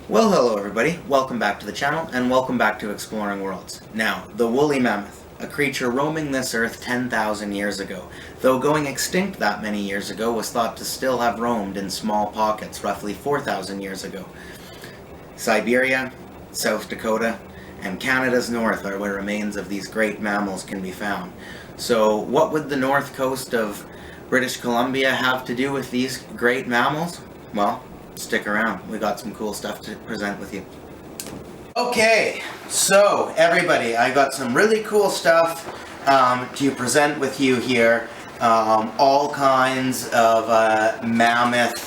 Well, hello everybody, welcome back to the channel, and welcome back to Exploring Worlds. Now, the woolly mammoth, a creature roaming this earth 10,000 years ago, though going extinct that many years ago was thought to still have roamed in small pockets roughly 4,000 years ago. Siberia, South Dakota, and Canada's north are where remains of these great mammals can be found. So, what would the north coast of British Columbia have to do with these great mammals? Well, stick around. We got some cool stuff to present with you. Okay, so everybody, I got some really cool stuff to present with you here. All kinds of mammoth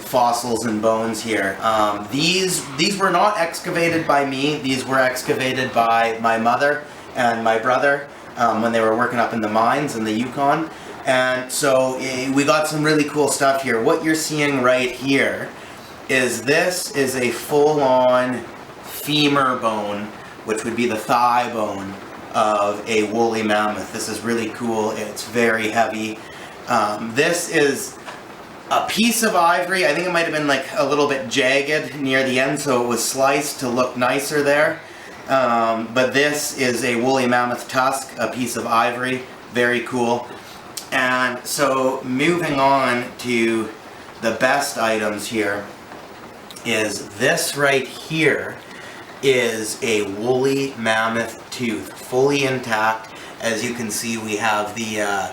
fossils and bones here. These were not excavated by me. These were excavated by my mother and my brother when they were working up in the mines in the Yukon. And so we got some really cool stuff here. What you're seeing right here is this is a full-on femur bone, which would be the thigh bone of a woolly mammoth. This is really cool. It's very heavy. This is a piece of ivory. I think it might have been like a little bit jagged near the end, so it was sliced to look nicer there. But this is a woolly mammoth tusk, a piece of ivory. Very cool. And so moving on to the best items here is this right here is a woolly mammoth tooth, fully intact. As you can see, we have the,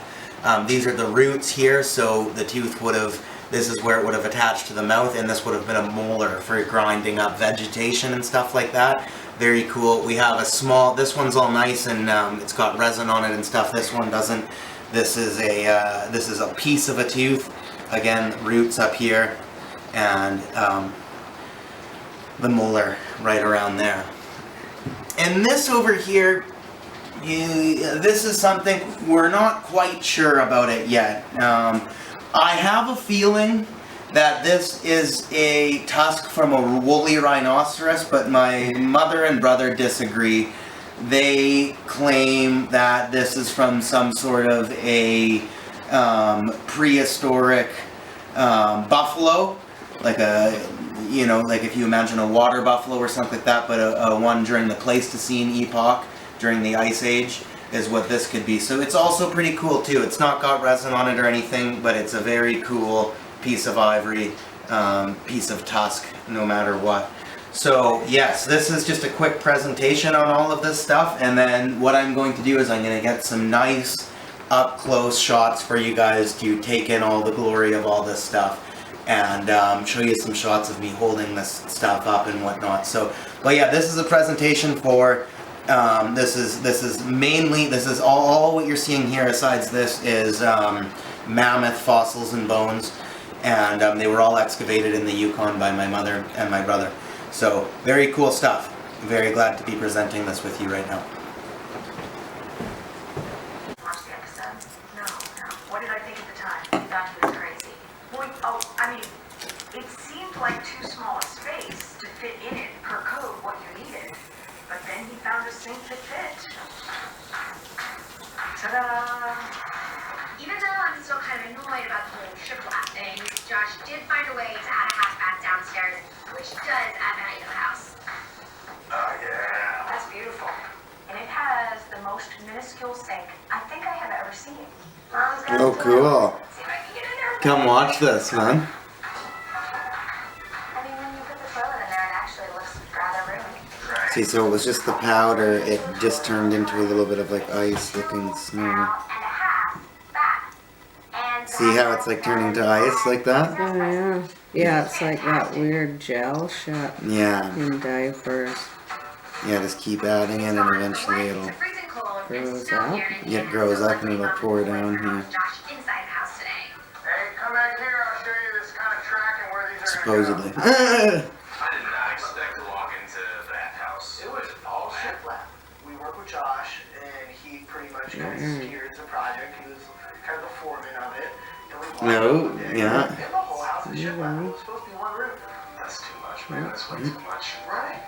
these are the roots here, so the tooth would have, this is where it would have attached to the mouth, and this would have been a molar for grinding up vegetation and stuff like that. Very cool. We have a small, this one's all nice and it's got resin on it and stuff. This one doesn't. This is a piece of a tooth. Again, roots up here, and the molar right around there. And this over here, this is something we're not quite sure about it yet. I have a feeling that this is a tusk from a woolly rhinoceros, but my mother and brother disagree. They claim that this is from some sort of a prehistoric buffalo, like a, you know, like if you imagine a water buffalo or something like that, but a one during the Pleistocene epoch, during the Ice Age, is what this could be. So it's also pretty cool too. It's not got resin on it or anything, but it's a very cool piece of ivory, piece of tusk, no matter what. So yes, this is just a quick presentation on all of this stuff, and then what I'm going to do is I'm going to get some nice up close shots for you guys to take in all the glory of all this stuff, and show you some shots of me holding this stuff up and whatnot. So, but yeah, this is a presentation for this is mainly, this is all what you're seeing here. Besides this is mammoth fossils and bones, and they were all excavated in the Yukon by my mother and my brother. So, very cool stuff. Very glad to be presenting this with you right now. Watch the episode? No. What did I think at the time? You thought he was crazy. Well, I mean, it seemed like too small a space to fit in it per code what you needed. But then he found a sink that fit. Ta-da! Even though I'm still kind of annoyed about the whole shiplap thing, Josh did find a way to add a half bath downstairs, which does add value to the house. Oh, yeah. That's beautiful. And it has the most minuscule sink I think I have ever seen. Mom's got Oh, cool. See if I can get in there. Come watch this, man. I mean, when you put the toilet in there, it actually looks rather roomy. Right. See, so it was just the powder, it just turned into a little bit of like ice-looking snow. See how it's like turning to ice like that? Oh yeah. Yeah, it's like that weird gel shot Yeah. in diapers. Yeah, just keep adding in and eventually it'll Grows up. It grows up and it'll pour down here. Hey, come back here, I'll show you this kind of track and where these are Supposedly. gonna go. I did not expect to walk into that house. It was all shiplap. We work with Josh, and he pretty much kind of steered the project. He was kind of the foreman of it. And we No, walked in, yeah. and the whole house is shiplap. It was supposed to be one room. That's too much, man. That's way too much. Right.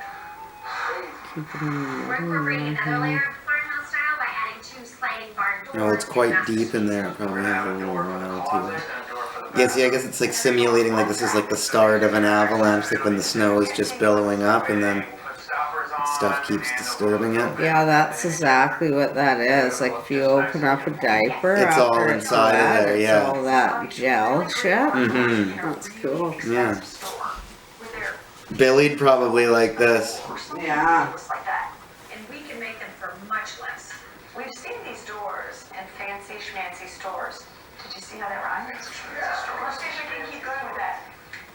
We're incorporating another layer of farmhouse style by adding 2 sliding barn doors. No, it's quite deep in there. It probably has a little while Closet too. and a door for the Yeah, see, I guess it's like simulating like this is like the start of an avalanche, like when the snow is just billowing up and then stuff keeps disturbing it. Yeah, that's exactly what that is. Like if you open up a diaper It's all after inside of wet, there, it's yeah. all that gel shit. Mm-hmm. That's cool. Yeah. With their Billy'd probably like this. Yeah. looks like that. And we can make them for much less. We've seen these doors in fancy schmancy stores. Did you see how that rhymes? Let's see if we can keep going with that.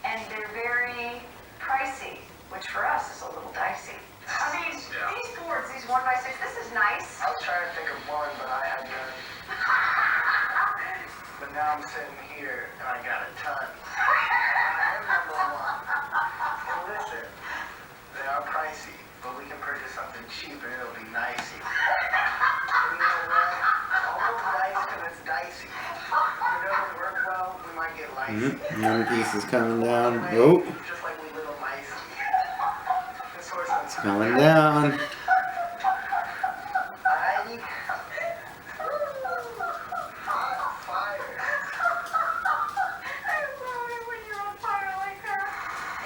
And they're very pricey, which for us is a little dicey. I mean, these boards, these 1x6, this is nice. I was trying to think of one, but I had none. But now I'm sitting here and I got a ton. I'm number one. And listen, they are pricey, but we can purchase something cheap and it'll be nicey. And you know what? Almost nice because it's dicey. If it doesn't work well, we might get licey. One piece is coming down. Oh, Just like we little nicey. This horse it's coming down. Fire. I love it when you're on fire like her.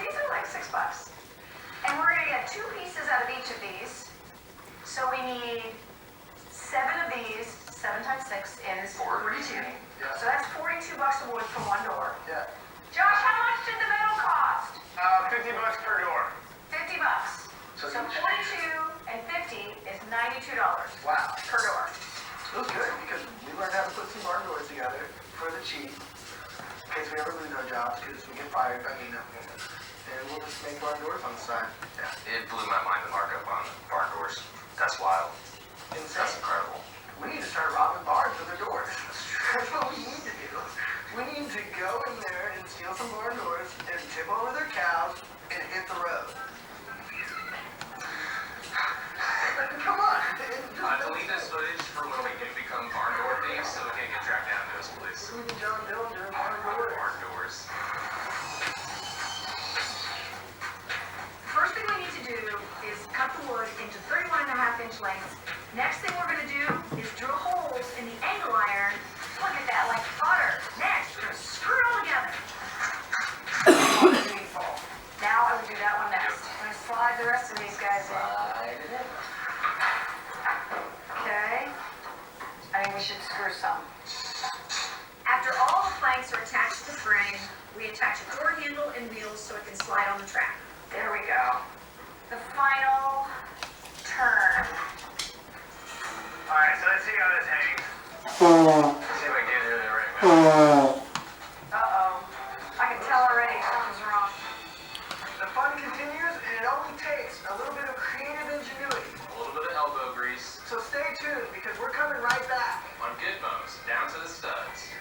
These are like $6. And we're gonna get 2 pieces out of each of these. So we need 7 of these. 7 times 6 is 42. Yeah. So that's $42 of wood for one door. Yeah. Josh, how much did the metal cost? $50 per door. $50. So So you- 42 and 50 is $92 Wow. per door. It was good because we learned how to put some barn doors together for the cheap. In case we ever lose our jobs because we get fired. And we'll just make barn doors on the side. Yeah, it blew my mind, the markup on barn doors. That's wild. Insane. That's incredible. We need to start robbing barns for their doors. That's what we need to do. We need to go in there and steal some barn doors and tip over their cows and hit the road. Come on. Delete this footage for when we do become barn door thieves so we can get tracked down to us, please. We can John Dillinger barn doors. Barn doors. First thing we need to do is cut the wood into 31.5-inch lengths. Next thing we're gonna do is drill holes in the angle iron. Look at that, like butter. Next, we're gonna screw it all together. Beautiful. Now I will do that one next. I'm gonna slide the rest of these guys in. Okay. I think we should screw some. After all the planks are attached to the frame, we attach a door handle and wheels so it can slide on the track. There we go. The final turn. Alright, so let's see how this hangs. See if I can get it in the right way. Uh-oh. I can tell already something's wrong. The fun continues and it only takes a little bit of creative ingenuity. A little bit of elbow grease. So stay tuned because we're coming right back. On Gitmos, down to the studs.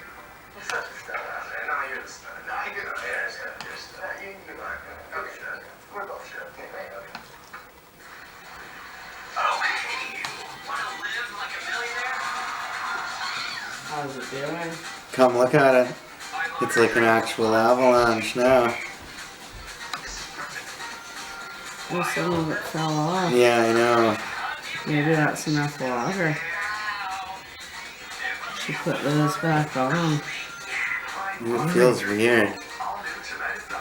You're such a stud out there. No, you're the stud. No, you're the stud. You're a stud. You are. Okay. We're both studs. Okay. Okay, wanna live like a millionaire? How's it doing? Come look at it. It's like an actual avalanche now. Oh, some of it fell off. Yeah, I know. Maybe that's enough water. Should put those back on. It feels weird. All new tonight at 9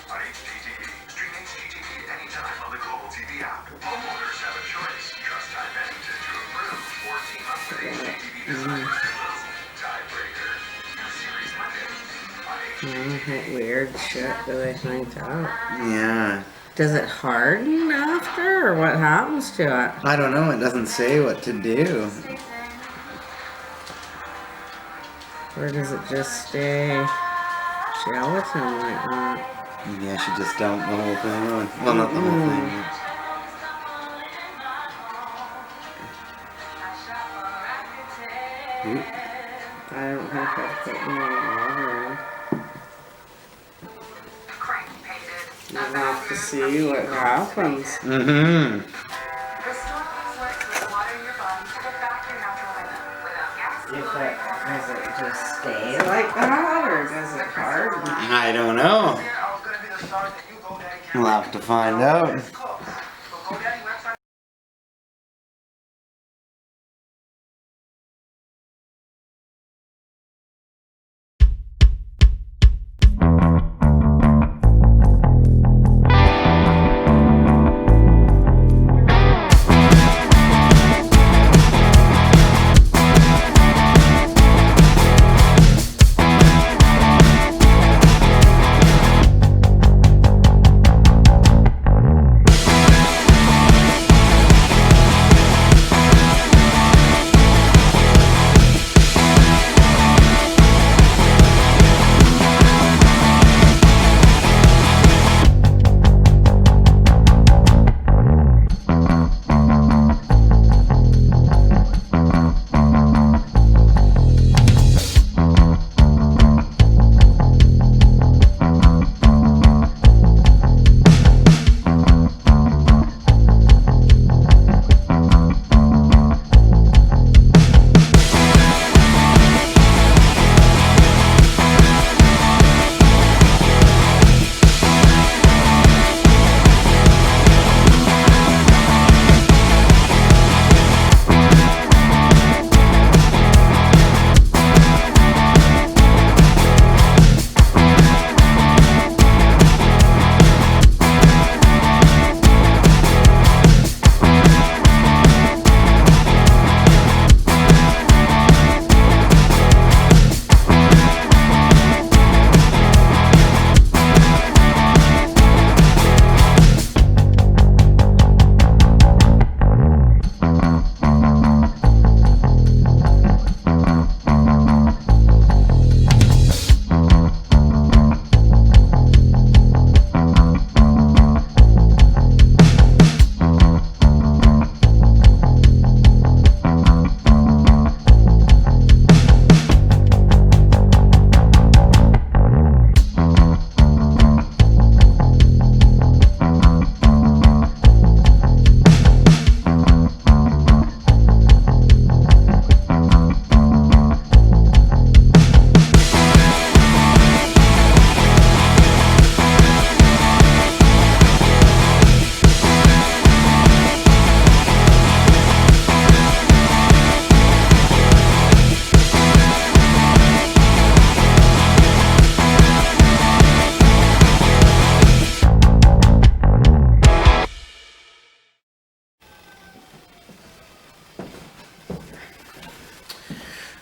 on HGTV. Stream HGTV anytime on the Global TV app. Homeowners have a choice. Trust Time Bennington to approve or team up with HGTV designers to move. Tiebreaker. New series Monday on HGTV. Weird shit that they think out. Yeah. Does it harden after, or what happens to it? I don't know. It doesn't say what to do. Or does it just stay gelatin like that? Yeah, she just dumped the whole thing on. Well, not the whole thing. Oop. I don't think I put any water in. Cranky painted. You'll have to see what happens. Mm-hmm. Restore things like with water in your body to get back to your natural rhythm without gas. Does it just stay like that, or does it harden? I don't know. I was gonna be the star that you go daddy. We'll have to find out. It's close. But GoDaddy website.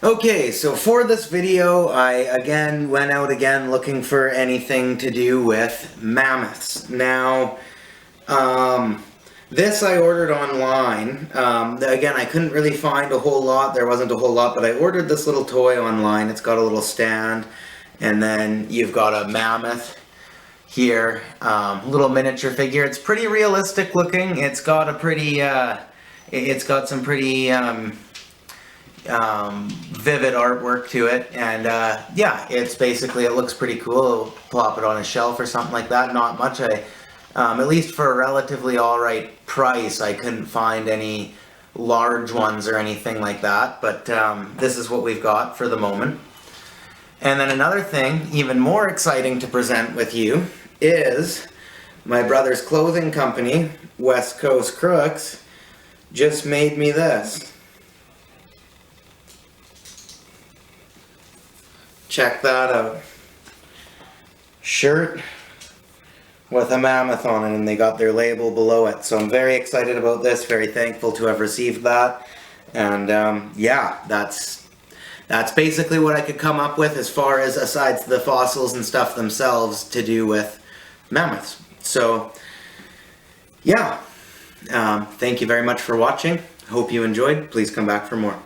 Okay, so for this video, I again went out looking for anything to do with mammoths. Now, this I ordered online. Again, I couldn't really find a whole lot. There wasn't a whole lot, but I ordered this little toy online. It's got a little stand, and then you've got a mammoth here, little miniature figure. It's pretty realistic looking. It's got a pretty, it's got some pretty vivid artwork to it, and yeah, it's basically, it looks pretty cool. Plop it on a shelf or something like that. Not much. At least for a relatively alright price, I couldn't find any large ones or anything like that, but this is what we've got for the moment. And then another thing, even more exciting to present with you, is my brother's clothing company, West Coast Crooks, just made me this. Check that out. Shirt with a mammoth on it, and they got their label below it. So I'm very excited about this, very thankful to have received that. And yeah, that's basically what I could come up with as far as, aside the fossils and stuff themselves, to do with mammoths. So yeah, thank you very much for watching. Hope you enjoyed. Please come back for more.